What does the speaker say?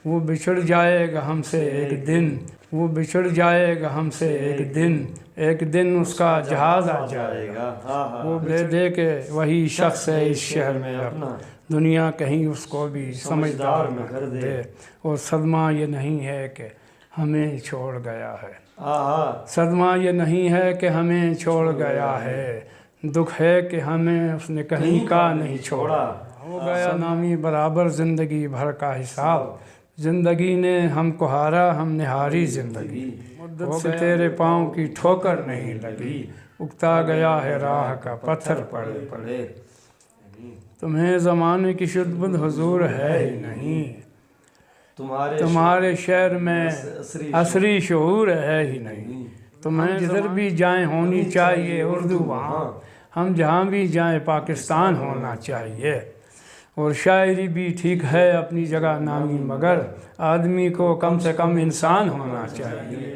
وہ بچھڑ جائے گا ہم سے ایک دن، وہ بچھڑ جائے گا ہم سے ایک دن اس کا جہاز آ جائے گا، وہ دے دے کے وہی شخص ہے اس شہر میں اپنا، دنیا کہیں اس کو بھی سمجھدار نہ کر دے، اور صدمہ یہ نہیں ہے کہ ہمیں چھوڑ گیا ہے، صدمہ یہ نہیں ہے کہ ہمیں چھوڑ گیا ہے، دکھ ہے کہ ہمیں اس نے کہیں کا نہیں چھوڑا، ہو گیا نامی برابر زندگی بھر کا حساب، زندگی نے ہم کو ہارا ہم نے ہاری زندگی، مدت سے تیرے پاؤں کی ٹھوکر نہیں لگی، اگتا گیا ہے راہ کا پتھر پڑے پڑے، تمہیں زمانے کی شد بدھ حضور ہے ہی نہیں، تمہارے شہر میں عصری شعور ہے ہی نہیں، تمہیں جدھر بھی جائیں ہونی چاہیے اردو وہاں، ہم جہاں بھی جائیں پاکستان ہونا چاہیے، اور شاعری بھی ٹھیک ہے اپنی جگہ نامی، مگر آدمی کو کم سے کم انسان ہونا چاہیے۔